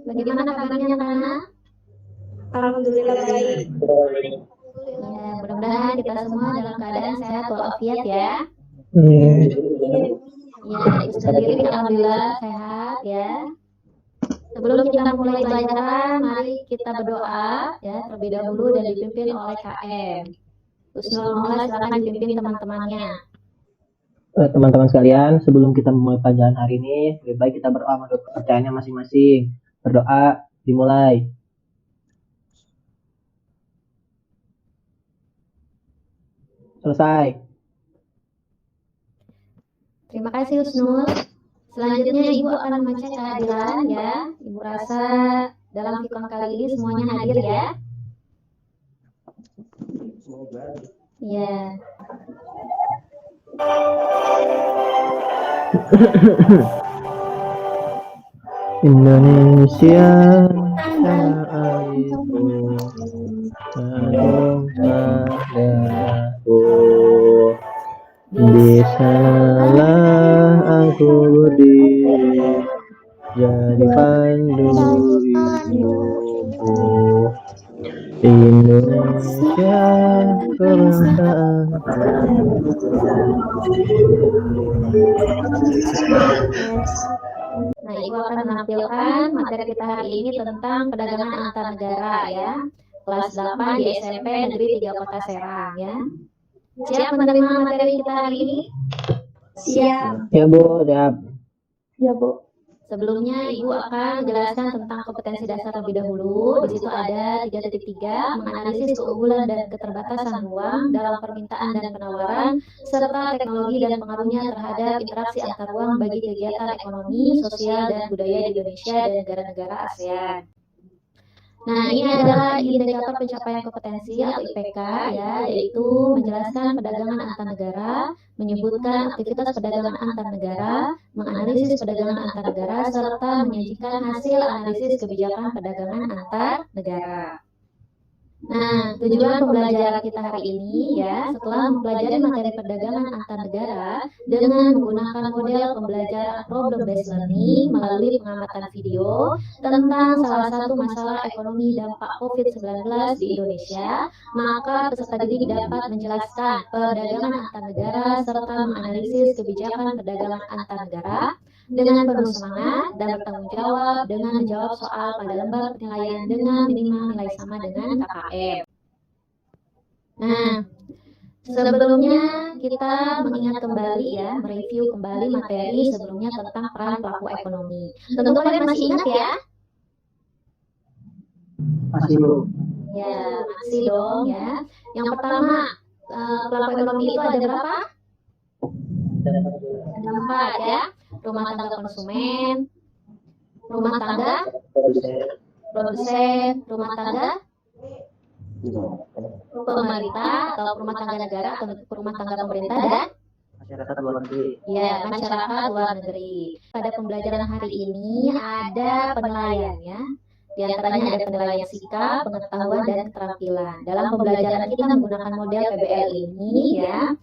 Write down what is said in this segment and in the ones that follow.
Bagaimana kabarnya anak-anak? Alhamdulillah baik. Ya, mudah-mudahan kita semua dalam keadaan sehat walafiat ya. Ya, ibu sendiri alhamdulillah sehat ya. Sebelum kita mulai pelajaran, mari kita berdoa ya terlebih dahulu dan dipimpin oleh KM. Husnul Maula silakan dipimpin teman-temannya. Teman-teman sekalian, sebelum kita memulai pelajaran hari ini, lebih baik kita berdoa menurut kepercayaannya masing-masing. Berdoa dimulai. Selesai. Terima kasih Husnul. Selanjutnya Ibu akan membaca kehadiran ya. Ibu rasa dalam fikon kali ini semuanya hadir ya. Ya. Indonesia tanah airku, agung padaku. Di sanalah aku berdiri, jadi pandu hidupku. Indonesia kebangsaanku. Nah, Ibu akan menampilkan materi kita hari ini tentang perdagangan antar negara ya. Kelas 8 di SMP Negeri 3 Kota Serang ya. Siap menerima materi kita hari ini? Siap. Ya Bu, siap. Ya Bu. Sebelumnya Ibu akan menjelaskan tentang kompetensi dasar terlebih dahulu. Di situ ada 3.3 menganalisis keunggulan dan keterbatasan ruang dalam permintaan dan penawaran serta teknologi dan pengaruhnya terhadap interaksi antar ruang bagi kegiatan ekonomi, sosial dan budaya di Indonesia dan negara-negara ASEAN. Nah, ini adalah indikator pencapaian kompetensi atau IPK ya, yaitu menjelaskan perdagangan antar negara, menyebutkan aktivitas perdagangan antar negara, menganalisis perdagangan antar negara, serta menyajikan hasil analisis kebijakan perdagangan antar negara. Nah, tujuan pembelajaran kita hari ini ya, setelah mempelajari materi perdagangan antar negara dengan menggunakan model pembelajaran problem based learning melalui pengamatan video tentang salah satu masalah ekonomi dampak COVID-19 di Indonesia, maka peserta didik dapat menjelaskan perdagangan antar negara serta menganalisis kebijakan perdagangan antar negara dengan penuh semangat dan bertanggung jawab dengan menjawab soal pada lembar penilaian dengan minimal nilai sama dengan KKM. Nah, sebelumnya kita mengingat kembali ya, mereview kembali materi sebelumnya tentang peran pelaku ekonomi. Tentu kalian masih ingat ya? Masih Bu. Ya, masih dong ya. Yang pertama, pelaku ekonomi itu ada berapa? Ada 4 ya. Rumah tangga konsumen, rumah tangga produsen, rumah tangga pemerintah atau rumah tangga negara atau rumah tangga pemerintah dan Masyarakat luar negeri. ya, masyarakat luar negeri. Pada pembelajaran hari ini ada penilaian ya. Di antaranya ada penilaian sikap, pengetahuan dan keterampilan. Dalam pembelajaran kita menggunakan model PBL ini ya.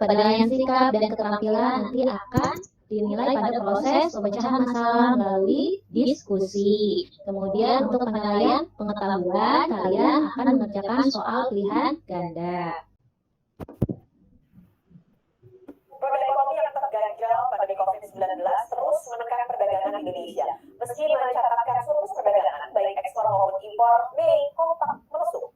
Penilaian sikap dan keterampilan nanti akan dinilai pada proses pemecahan masalah melalui diskusi. Kemudian untuk penilaian pengetahuan, kalian akan mengerjakan soal pilihan ganda. Roda ekonomi yang terganjal pandemi COVID-19 terus menekan perdagangan Indonesia. Meski mencatatkan surplus perdagangan, baik ekspor maupun impor, Mei kompak melesung.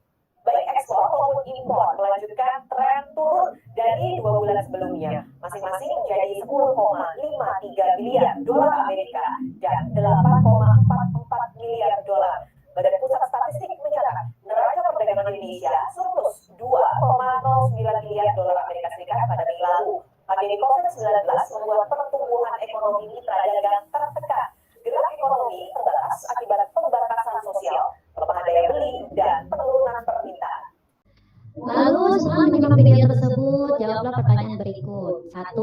Baik ekspor maupun impor melanjutkan tren turun dari 2 bulan sebelumnya, masing-masing menjadi 10,53 miliar dolar Amerika dan 8,44 miliar dolar. Badan Pusat Statistik mencatat neraca perdagangan Indonesia surplus 2,09 miliar dolar Amerika Serikat pada Mei lalu. Pandemi COVID-19 membuat pertumbuhan ekonomi mitra dagang tertekan. Gerak ekonomi terbatas akibat pembatasan sosial, pelemahan daya beli, dan penurunan permintaan. Lalu setelah menyimak video tersebut, jawablah pertanyaan berikut. 1.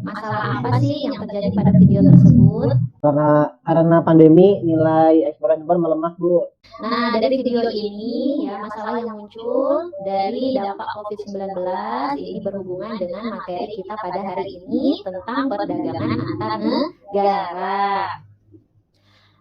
Masalah apa sih yang terjadi pada video tersebut? Karena pandemi nilai ekspor dan impor melemah, Bu. Nah, dari video ini ya masalah yang muncul dari dampak COVID-19 ini berhubungan dengan materi kita pada hari ini tentang perdagangan antar negara.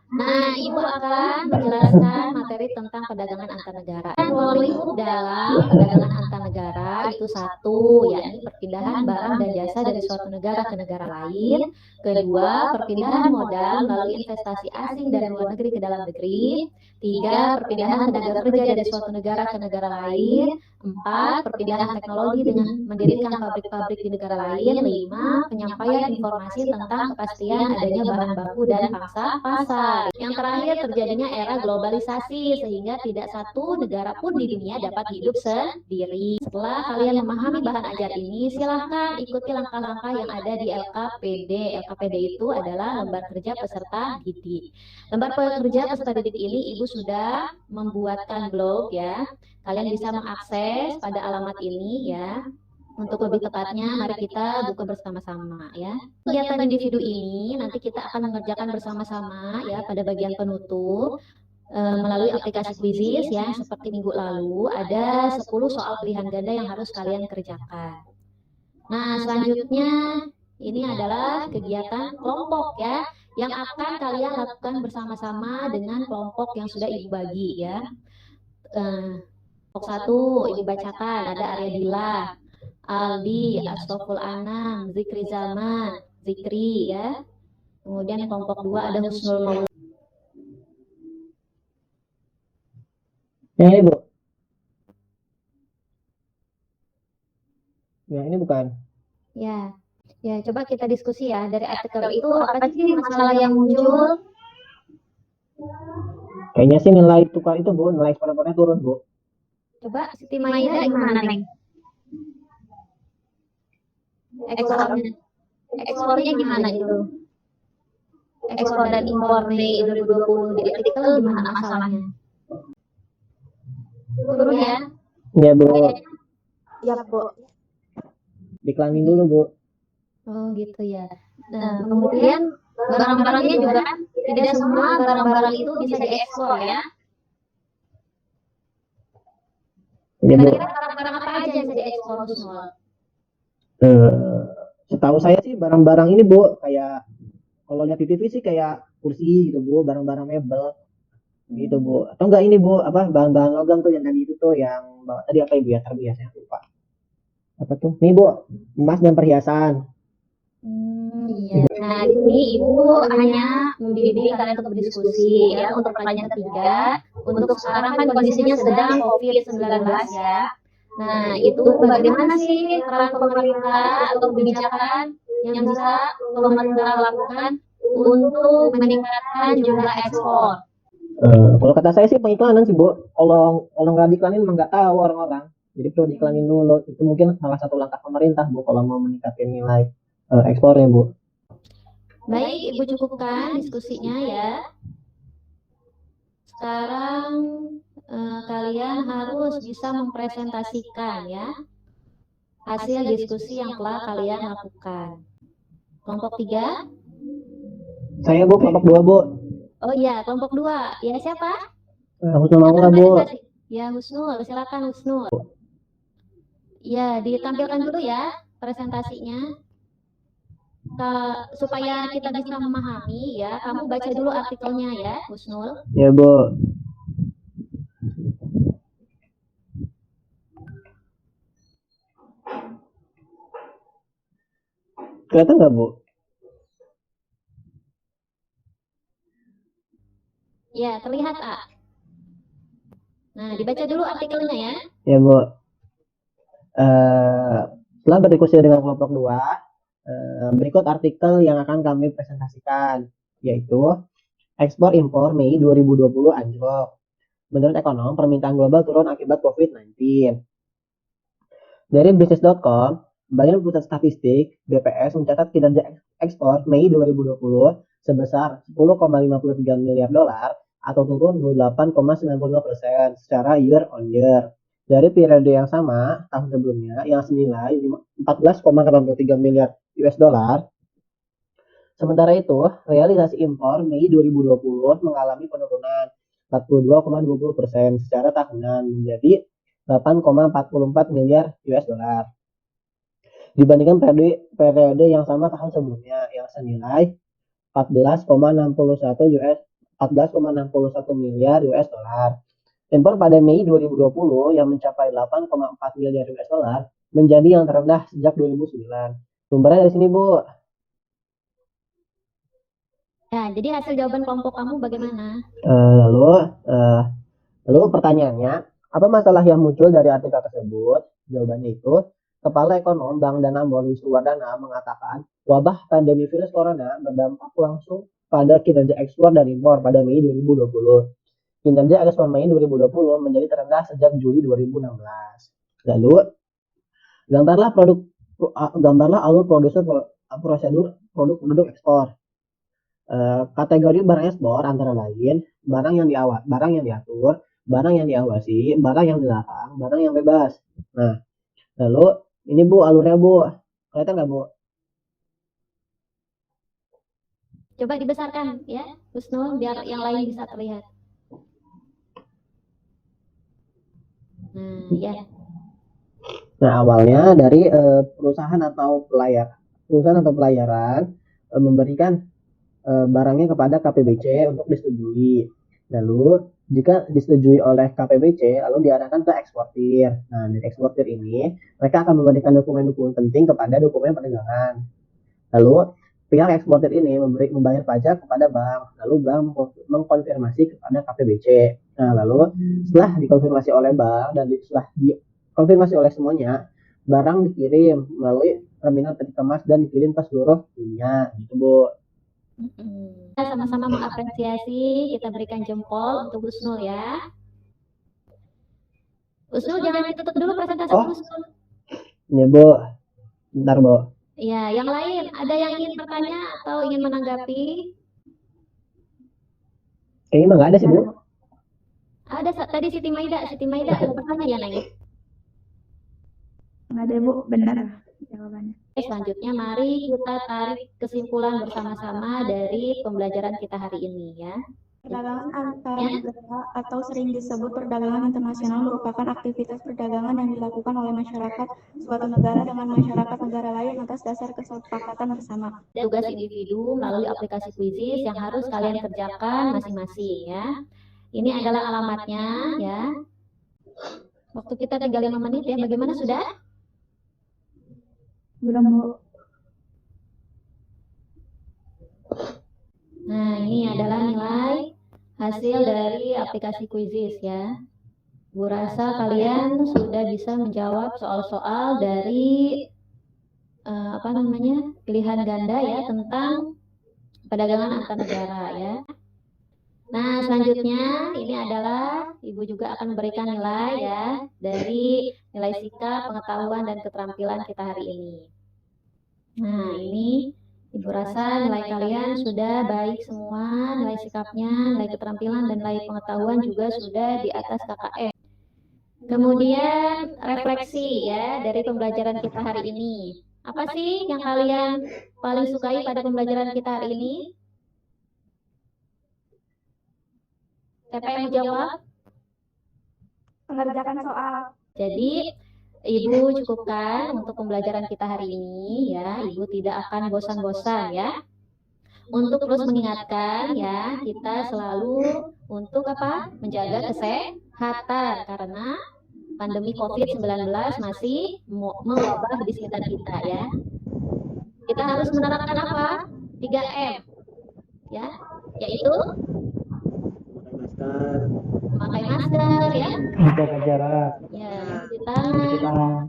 Nah, Ibu akan menjelaskan materi tentang perdagangan antar negara. Ruang lingkup dalam perdagangan antar negara itu satu, yakni perpindahan barang dan jasa dari suatu negara ke negara lain. Kedua, perpindahan modal melalui investasi asing dari luar negeri ke dalam negeri. Tiga, perpindahan tenaga kerja dari suatu negara ke negara lain. Empat, perpindahan teknologi dengan mendirikan pabrik-pabrik di negara lain. Lima, penyampaian informasi tentang kepastian adanya bahan baku dan pangsa pasar. Yang terakhir, terjadinya era globalisasi sehingga tidak satu negara pun di dunia dapat hidup sendiri. Setelah kalian memahami bahan ajar ini, silahkan ikuti langkah-langkah yang ada di LKPD. LKPD itu adalah lembar kerja peserta didik. Lembar kerja peserta didik ini Ibu sudah membuatkan blog ya. Kalian bisa mengakses pada alamat ini ya. Untuk lebih tepatnya, mari kita buka bersama-sama ya. Kegiatan individu ini nanti kita akan mengerjakan bersama-sama ya pada bagian penutup melalui aplikasi Quizizz ya. Seperti minggu lalu ada 10 soal pilihan ganda yang harus kalian kerjakan. Nah, selanjutnya ini adalah kegiatan kelompok ya yang akan kalian lakukan bersama-sama dengan kelompok yang sudah Ibu bagi ya. Kelompok 1 Ibu bacakan ada Arya Dila, Aldi, Astoful Anam, Zikri Zaman, Zikri ya. Kemudian kelompok 2 ada Husnul Maulana. Yang ini, Bu. Yang ini bukan. Ya. Ya, coba kita diskusi ya. Dari artikel itu apa sih masalah yang muncul? Kayaknya sih nilai tukar itu, Bu, nilai ekspornya turun, Bu. Coba Siti Maida gimana, Neng? Ekspornya gimana itu? Ekspor dan impor Mei 2020 di artikel gimana masalahnya? Turun ya? Ya, Bu. Ya, Bu. Diklanin dulu, Bu. Oh gitu ya. Nah, kemudian barang-barangnya juga kan tidak semua barang-barang itu bisa diekspor ya. Ya, Bu. Kira-kira barang-barang apa aja yang bisa diekspor Husnul? Setahu saya sih barang-barang ini, Bu, kayak kalau lihat di TV sih kayak kursi gitu, Bu, barang-barang mebel gitu, Bu. Atau enggak ini, Bu, apa bahan-bahan logam tuh yang tadi itu tuh yang bawa tadi apa Ibu ya? Terbiasa lupa. Apa tuh? Nih, Bu, emas dan perhiasan. Iya. Nah, di sini Ibu hanya membimbing kalian untuk berdiskusi ya untuk pertanyaan ketiga. Untuk sekarang kan kondisinya sedang COVID-19 ya. Nah, itu bagaimana sih peran pemerintah atau kebijakan yang bisa pemerintah lakukan untuk meningkatkan jumlah ekspor? Kalau kata saya sih pengiklanan sih, Bu. Kalau nggak diiklanin emang nggak tahu orang-orang. Jadi perlu diiklanin dulu. Itu mungkin salah satu langkah pemerintah, Bu, kalau mau meningkatkan nilai ekspornya, Bu. Baik, Ibu cukupkan diskusinya ya. Sekarang kalian harus bisa mempresentasikan ya hasil diskusi yang telah kalian lakukan. Kelompok 3? Saya, Bu, kelompok 2, Bu. Oh iya, kelompok 2. Ya siapa? Husnul Maulana, Bu. Ya Husnul, silakan Husnul. Ya, ditampilkan dulu ya presentasinya. Supaya kita bisa memahami ya, kamu baca dulu artikelnya ya, Husnul. Ya, Bu. Kelihatan nggak, Bu? Ya, terlihat, A. Nah, dibaca dulu artikelnya ya. Ya, Bu. Setelah berdiskusi dengan kelompok 2, berikut artikel yang akan kami presentasikan, yaitu ekspor impor Mei 2020 anjlok. Menurut ekonom, permintaan global turun akibat COVID-19. Dari bisnis.com, Badan Pusat Statistik (BPS) mencatat kinerja ekspor Mei 2020 sebesar 10,53 miliar dolar atau turun 28,95% secara year on year. Dari periode yang sama tahun sebelumnya yang senilai 14,83 miliar US dollar, Sementara itu, realisasi impor Mei 2020 mengalami penurunan 42,20% secara tahunan menjadi 8,44 miliar US dollar dibandingkan periode yang sama tahun sebelumnya yang senilai 14,61 miliar US dollar. Impor pada Mei 2020 yang mencapai 8,4 miliar US dollar menjadi yang terendah sejak 2009. Sumbernya dari sini, Bu. Ya, jadi hasil jawaban kelompok kamu bagaimana? Lalu pertanyaannya, apa masalah yang muncul dari artikel tersebut? Jawabannya itu, Kepala Ekonom Bank Danamon Wisnuwardana mengatakan wabah pandemi virus corona berdampak langsung pada kinerja ekspor dan impor pada Mei 2020. Kinerja ekspor Mei 2020 menjadi terendah sejak Juli 2016. Lalu, gambarlah alur prosedur produk ekspor. Kategori barang ekspor antara lain barang yang diatur, barang yang diawasi, barang yang dilarang, barang yang bebas. Nah, lalu ini Bu alurnya Bu, kelihatan nggak Bu? Coba dibesarkan ya, Husnul, biar yang lain bisa terlihat. Nah, ya. Nah, awalnya dari perusahaan atau pelayaran memberikan barangnya kepada KPBC untuk disetujui. Lalu jika disetujui oleh KPBC, lalu diarahkan ke eksportir. Nah, dari eksportir ini, mereka akan memberikan dokumen-dokumen penting kepada dokumen perdagangan. Lalu pihak eksportir ini membayar pajak kepada bank, lalu bank mengkonfirmasi kepada KPBC. Nah, lalu setelah dikonfirmasi oleh bank dan setelah dikonfirmasi oleh semuanya, barang dikirim melalui terminal peti kemas dan dikirim ke seluruh dunia, gitu Bu. Sama-sama mengapresiasi, kita berikan jempol untuk Husnul ya. Husnul jangan ditutup dulu presentasi Husnul. Ya Bu, bentar Bu. Ya, yang lain ada yang ingin bertanya atau ingin menanggapi? Kayaknya nggak ada sih Bu. Ada tadi Siti Maida mau bertanya ya Neng? Nggak ada Bu, benar jawabannya. Selanjutnya mari kita tarik kesimpulan bersama-sama dari pembelajaran kita hari ini ya. Perdagangan antar negara atau sering disebut perdagangan internasional merupakan aktivitas perdagangan yang dilakukan oleh masyarakat suatu negara dengan masyarakat negara lain atas dasar kesepakatan bersama. Tugas individu melalui aplikasi Quizizz yang harus kalian kerjakan masing-masing ya. Ini adalah alamatnya ya. Waktu kita tinggal 5 menit ya. Bagaimana sudah? Belum Bu. Nah, ini adalah nilai hasil dari aplikasi Quizizz ya. Bu rasa kalian sudah bisa menjawab soal-soal dari pilihan ganda ya tentang perdagangan antar negara ya. Nah, selanjutnya ini adalah Ibu juga akan memberikan nilai ya dari nilai sikap, pengetahuan, dan keterampilan kita hari ini. Nah, ini Ibu rasa nilai kalian sudah baik semua, nilai sikapnya, nilai keterampilan, dan nilai pengetahuan juga sudah di atas KKM. Kemudian refleksi ya dari pembelajaran kita hari ini. Apa sih yang kalian paling sukai pada pembelajaran kita hari ini? Siapa yang mau jawab? Mengerjakan soal. Jadi Ibu cukupkan untuk pembelajaran kita hari ini ya. Ibu tidak akan bosan-bosan ya. Untuk terus mengingatkan ya, kita selalu untuk apa? Menjaga kesehatan karena pandemi COVID-19 masih mewabah di sekitar kita ya. Kita harus menerapkan apa? 3M ya, yaitu memakai masker ya, Menjaga jarak, ya, mencuci tangan,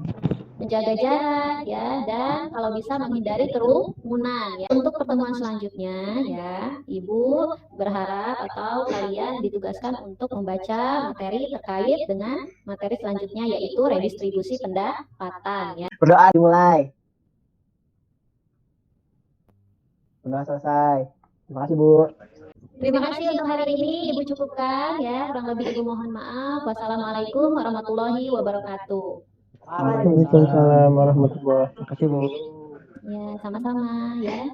menjaga jarak ya, dan kalau bisa menghindari kerumunan ya. Untuk pertemuan selanjutnya ya, Ibu berharap atau kalian ditugaskan untuk membaca materi terkait dengan materi selanjutnya yaitu redistribusi pendapatan ya. Berdoa dimulai. Sudah selesai. Terima kasih Bu. Terima kasih untuk hari ini Ibu cukupkan ya. Kurang lebih Ibu mohon maaf. Wassalamualaikum warahmatullahi wabarakatuh. Waalaikumsalam warahmatullahi wabarakatuh. Terima kasih Bu. Ya, sama-sama ya.